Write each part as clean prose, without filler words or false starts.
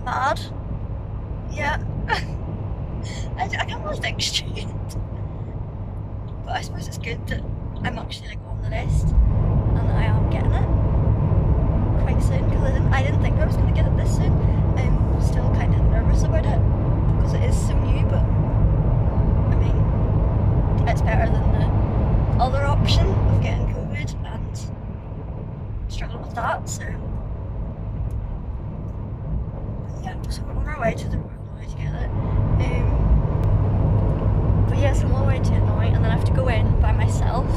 mad. Yeah. I can't really think straight. But I suppose it's good that I'm actually like on the list and I am getting it quite soon, because I didn't think I was going to get it this soon. I'm still kind of nervous about it because it is so new, but I mean, it's better than the other option of getting COVID and struggling with that, so yeah, so we're on our way to the Royal Eye to get it. But yeah, so I'm all the way to it now, and then I have to go in by myself.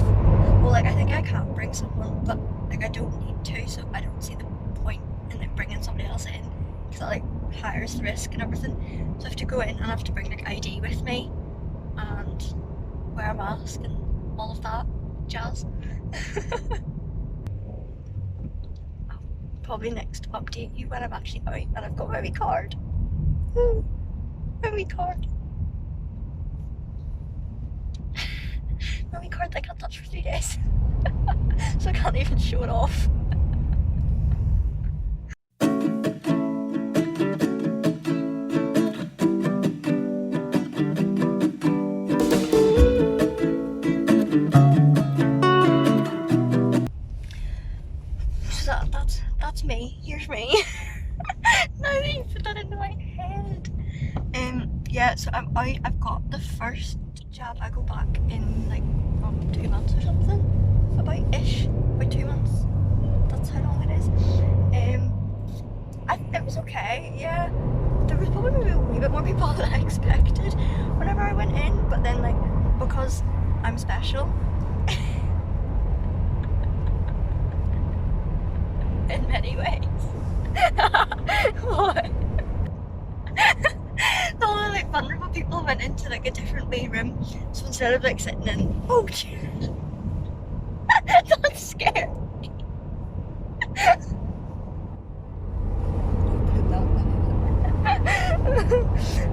Well, like, I think I can bring someone, but like I don't need to, so I don't see the point in like bringing somebody else in, because that like higher the risk and everything. So I have to go in and I have to bring like ID with me and wear a mask and all of that jazz. I'll probably next update you when I'm actually out and I've got my wee card. My wee card. My wee card that I can't touch for 3 days. So I can't even show it off. So that's me. Here's me. Now that you put that into my head. Yeah, so I'm out. I've got the first jab. I go back in like 2 months or something. About 2 months. That's how long it is. It was okay, yeah. There was probably maybe a wee bit more people than I expected whenever I went in, but then like, because I'm special in many ways. What? The only like vulnerable people went into like a different wee room, so instead of like sitting in, oh jeez, that's scary.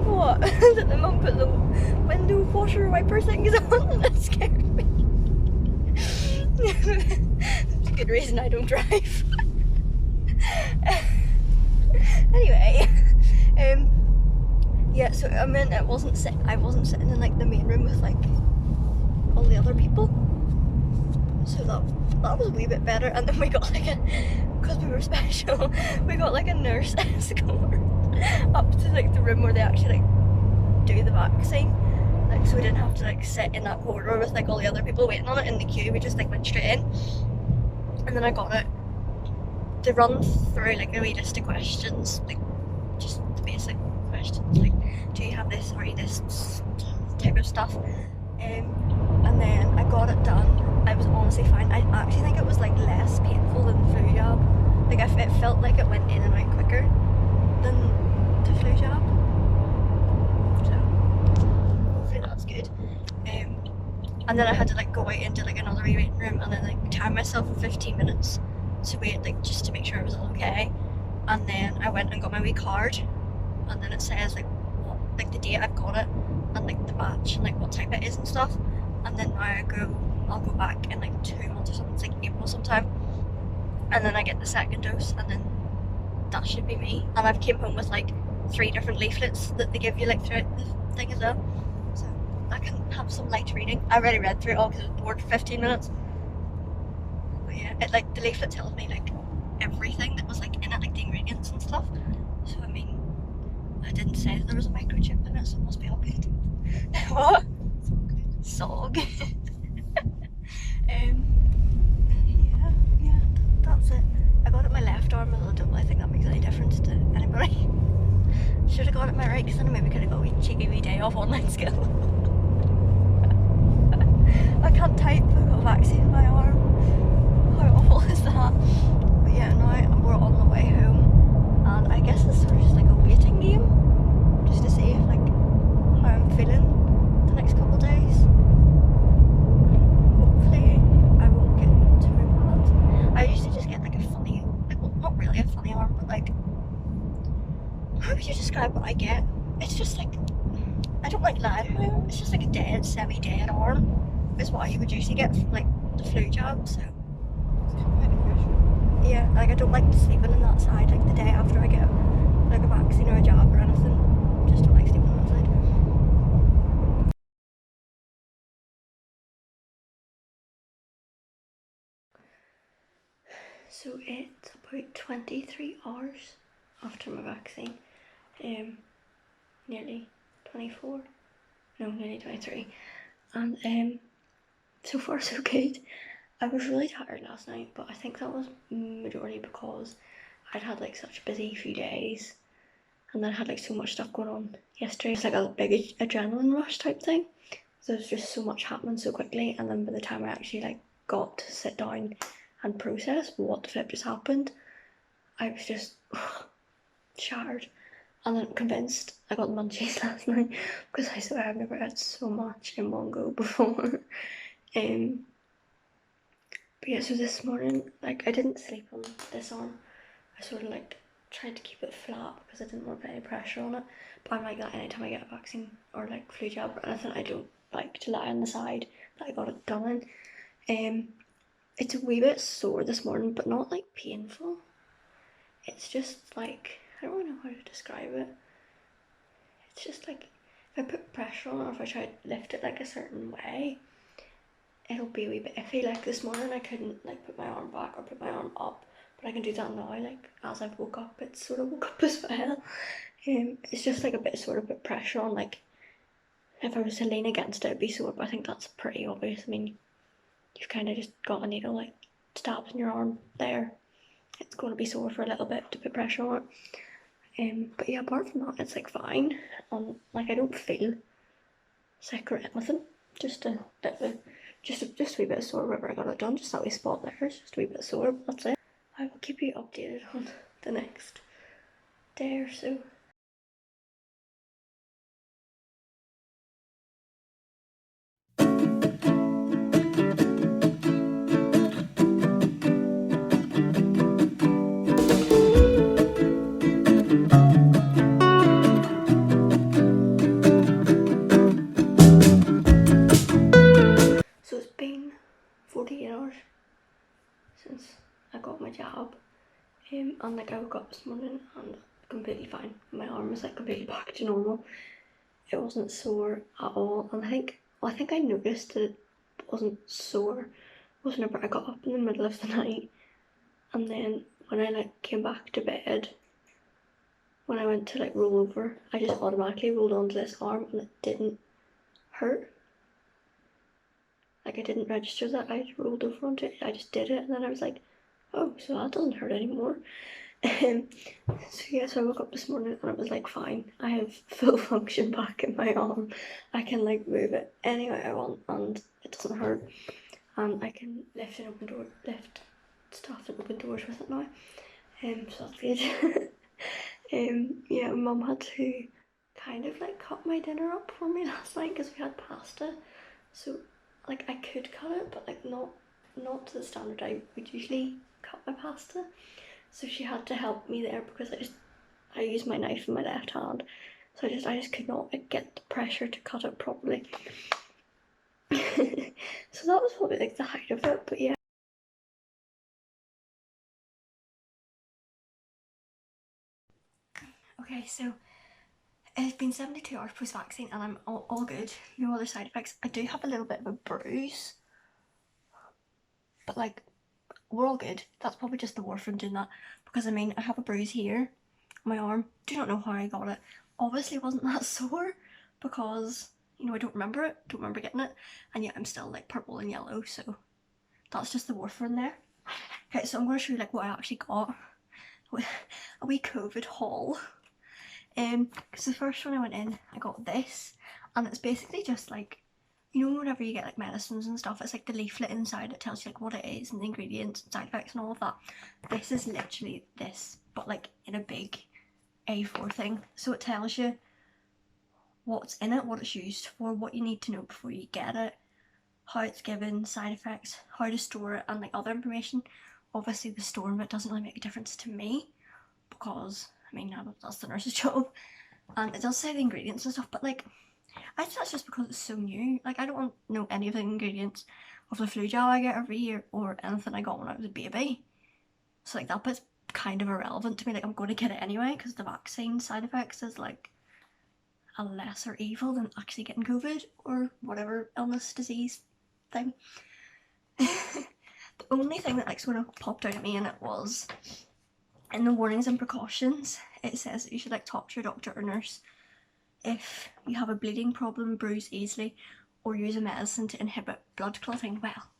What? That the mum put the window washer wiper things on? That scared me. That's a good reason I don't drive. Anyway, yeah, so I mean, I wasn't sitting in like the main room with like all the other people, so that was a wee bit better. And then we got like because we were special, we got like a nurse escort up to like the room where they actually like do the vaccine, like, so we didn't have to like sit in that corridor with like all the other people waiting on it in the queue. We just like went straight in, and then I got it. They run through like a wee list of questions, like just the basic questions, like do you have this or this type of stuff, and then I got it done. I was honestly fine. I actually think it was like less painful than the flu jab. Like it felt like it went in and out quicker than the flu jab, so hopefully that's good. And then I had to like go out into like another waiting room and then like time myself for 15 minutes to wait, like just to make sure it was all okay. And then I went and got my wee card, and then it says like what, like the date I've got it and like the batch and like what type it is and stuff. And then now I'll go back in like 2 months or something. It's like April sometime, and then I get the second dose, and then that should be me. And I've came home with like 3 different leaflets that they give you like throughout the thing as well, so I can have some light reading. I already read through it all because I was bored for 15 minutes. But yeah, it like the leaflet tells me like everything that was like in it, like the ingredients and stuff. So I mean, I didn't say that there was a microchip in it, so it must be all good. What? It's all good. Yeah, that's it. I got it my left arm, and I don't really think that makes any difference to anybody. Should have got it my right, because then I maybe could have got a wee cheeky wee day off online skill. I can't type, I've got a vaccine in my arm. How awful is that? But yeah, now we're on the way home, and I guess it's sort of just like a waiting game, just to see if like how I'm feeling the next couple of days. Hopefully I won't get too bad. I usually just get like a funny, like, well, not really a funny arm, but like, how would you describe what I get? It's just like, I don't like lying my arm, it's just like a dead, semi-dead arm is what you would usually get from like the flu jab, so yeah, like I don't like sleeping on that side like the day after I get like a vaccine or So it's about 23 hours after my vaccine. Nearly 24. No, nearly 23. And so far so good. I was really tired last night, but I think that was majority because I'd had like such a busy few days, and then I had like so much stuff going on yesterday. It's like a big adrenaline rush type thing. So there's just so much happening so quickly, and then by the time I actually like got to sit down and process what the flip just happened, I was just shattered. And then convinced. I got the munchies last night because I swear I've never had so much in one go before. But yeah, so this morning, like, I didn't sleep on this arm. I sort of like tried to keep it flat because I didn't want to put any pressure on it. But I'm like that anytime I get a vaccine or like flu jab or anything, I don't like to lie on the side that I got it done in. It's a wee bit sore this morning, but not like painful. It's just like, I don't really know how to describe it. It's just like, if I put pressure on it or if I try to lift it like a certain way, it'll be a wee bit iffy. Like this morning I couldn't like put my arm back or put my arm up, but I can do that now. Like as I've woke up, it's sort of woke up as well. It's just like a bit sort of put pressure on, like if I was to lean against it, it'd be sore, but I think that's pretty obvious. I mean, you've kind of just got a needle like stabbed in your arm there. It's going to be sore for a little bit to put pressure on it. But yeah, apart from that, it's like fine. Like I don't feel sick or anything. Just a bit of just a wee bit sore wherever I got it done. Just that wee spot there. It's just a wee bit sore, but that's it. I will keep you updated on the next day or so. So it's been 48 hours since I got my jab. And like I woke up this morning and completely fine. My arm was like completely back to normal. It wasn't sore at all, and I think I noticed that it wasn't sore was whenever I got up in the middle of the night, and then when I like came back to bed, when I went to like roll over, I just automatically rolled onto this arm and it didn't hurt. Like I didn't register that I rolled over onto it, I just did it, and then I was like, oh, so that doesn't hurt anymore. So yeah, so I woke up this morning and it was like fine. I have full function back in my arm. I can like move it any way I want and it doesn't hurt. And I can lift stuff and open doors with it now. So that's good. Yeah, Mum had to kind of like cut my dinner up for me last night because we had pasta. So like I could cut it, but like not to the standard I would usually cut my pasta. So she had to help me there because I used my knife in my left hand, so I just could not like, get the pressure to cut it properly. So that was probably like the height of it, but yeah. Okay, so it's been 72 hours post-vaccine and I'm all good. No other side effects. I do have a little bit of a bruise, but like we're all good. That's probably just the warfarin doing that, because I mean I have a bruise here on my arm. Do not know how I got it. Obviously wasn't that sore because, you know, I don't remember getting it, and yet I'm still like purple and yellow, so that's just the warfarin there. Okay, so I'm going to show you like what I actually got. A wee COVID haul. Because the first one I went in, I got this, and it's basically just like, you know, whenever you get like medicines and stuff, it's like the leaflet inside that tells you like what it is and the ingredients and side effects and all of that. This is literally this, but like in a big A4 thing. So it tells you what's in it, what it's used for, what you need to know before you get it, how it's given, side effects, how to store it, and like other information. Obviously the storing of it doesn't really make a difference to me because, I mean, that's the nurse's job. And it does say the ingredients and stuff, but like, I think that's just because it's so new. Like, I don't want to know any of the ingredients of the flu gel I get every year or anything I got when I was a baby. So like that bit's kind of irrelevant to me. Like, I'm going to get it anyway because the vaccine side effects is like a lesser evil than actually getting COVID or whatever illness, disease thing. The only thing that like sort of popped out at me, and it was in the warnings and precautions, it says that you should like talk to your doctor or nurse if you have a bleeding problem, bruise easily, or use a medicine to inhibit blood clotting. Well,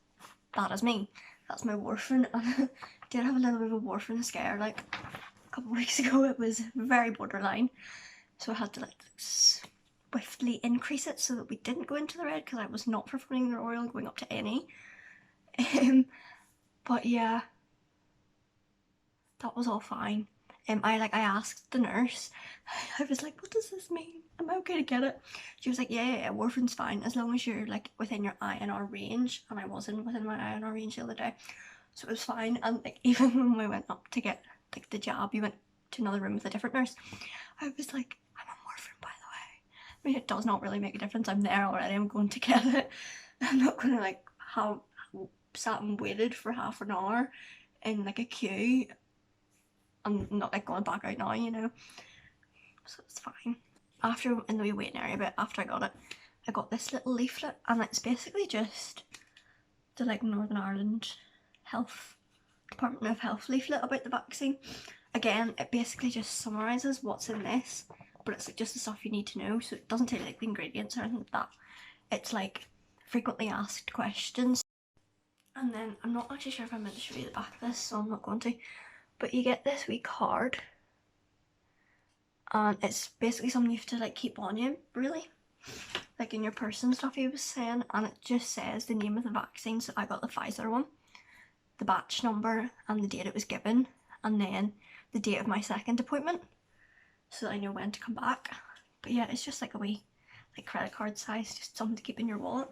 that is me. That's my warfarin. I did have a little bit of a warfarin scare like a couple of weeks ago. It was very borderline, so I had to like swiftly increase it so that we didn't go into the red, because I was not performing the Royal going up to any. But yeah, that was all fine. I asked the nurse, I was like, what does this mean? Am I okay to get it? She was like, yeah, warfarin's fine as long as you're like within your INR range, and I wasn't within my INR range the other day, so it was fine. And like even when we went up to get like the jab, we went to another room with a different nurse. I was like, I'm on warfarin, by the way. I mean, it does not really make a difference. I'm there already. I'm going to get it. I'm not gonna like have sat and waited for half an hour in like a queue. I'm not like going back out now, you know, so it's fine. After in the wee waiting area, but after I got this little leaflet, and it's basically just the like Northern Ireland Department of Health leaflet about the vaccine. Again, it basically just summarises what's in this, but it's like just the stuff you need to know, so it doesn't tell you like the ingredients or anything like that. It's like frequently asked questions. And then I'm not actually sure if I'm meant to show you the back of this, so I'm not going to. But you get this wee card, and it's basically something you have to like keep on you, really, like in your purse and stuff, he was saying. And it just says the name of the vaccine. So I got the Pfizer one, the batch number and the date it was given, and then the date of my second appointment, so that I know when to come back. But yeah, it's just like a wee like credit card size, just something to keep in your wallet.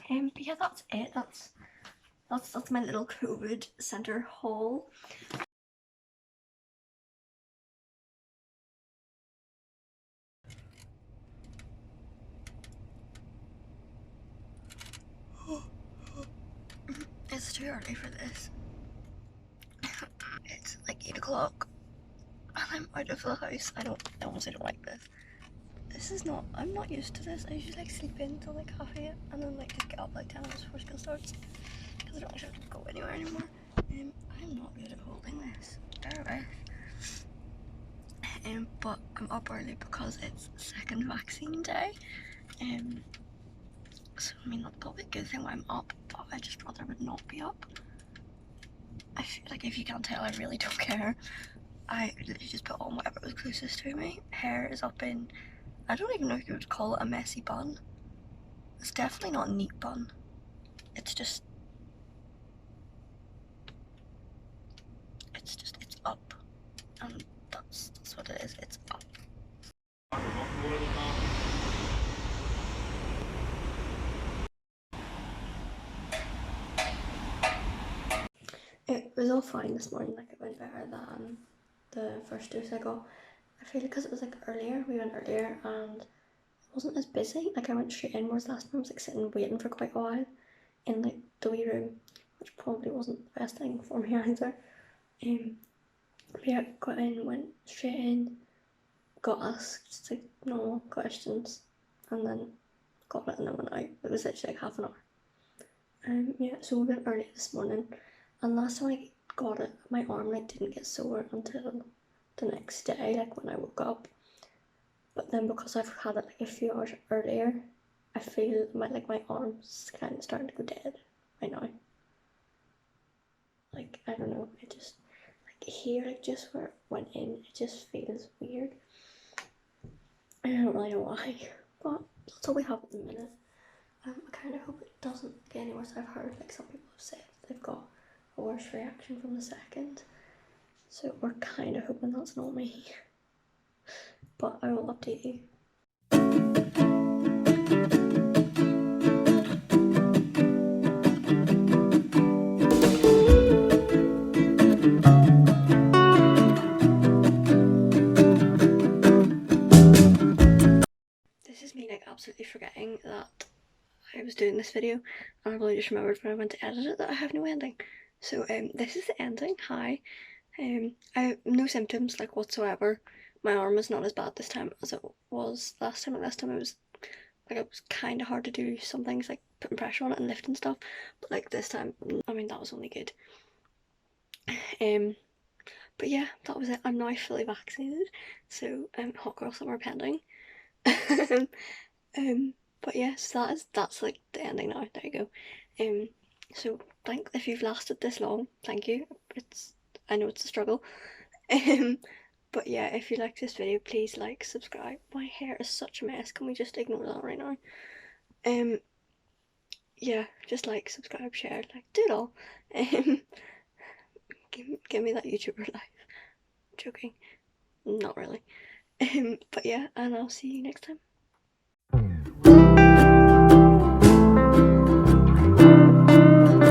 But yeah, that's it. That's my little COVID centre haul. It's too early for this. It's like 8 o'clock and I'm out of the house. I honestly don't like this. This is not, I'm not used to this. I usually like sleep in till like 8:30 and then like just get up like 10 minutes before school starts, because I don't actually have to go anywhere anymore. I'm not good at holding this. Bear with. But I'm up early because it's second vaccine day. So I mean that's probably a good thing why I'm up, but I just rather would not be up. I feel like, if you can't tell, I really don't care. I literally just put on whatever was closest to me. Hair is up in, I don't even know if you would call it a messy bun. It's definitely not a neat bun. It's just it's up, and that's what it is. It's up. It was all fine this morning. Like, it went better than the first dose I got. I feel like because it was like earlier, we went earlier and it wasn't as busy. Like, I went straight in, whereas last time I was like sitting waiting for quite a while in like the wee room, which probably wasn't the best thing for me either. But yeah, got in, went straight in, got asked like normal questions, and then got it and then went out. It was literally like half an hour. Yeah, so we went early this morning, and last time I got it, my arm like didn't get sore until the next day, like when I woke up. But then because I've had it like a few hours earlier, I feel my arms kind of starting to go dead right now. Like, I don't know, it just like here, like just where it went in, it just feels weird. I don't really know why, but that's all we have at the minute. I kind of hope it doesn't get any worse. I've heard like some people have said they've got a worse reaction from the second, so we're kind of hoping that's not me. But I will update you. This is me like absolutely forgetting that I was doing this video, and I really just remembered when I went to edit it that I have no ending. So this is the ending. Hi. I have no symptoms like whatsoever. My arm is not as bad this time as it was last time. Last time I was like it was kind of hard to do some things like putting pressure on it and lifting stuff, but like this time, I mean, that was only good. But yeah, that was it. I'm now fully vaccinated, so hot girl summer pending. But yes, that's like the ending now. There you go. So if you've lasted this long, thank you. I know it's a struggle. But yeah, if you like this video, please like, subscribe. My hair is such a mess. Can we just ignore that right now? Yeah, just like, subscribe, share, like, do it all. Give me that YouTuber life. Joking, not really. But yeah, and I'll see you next time.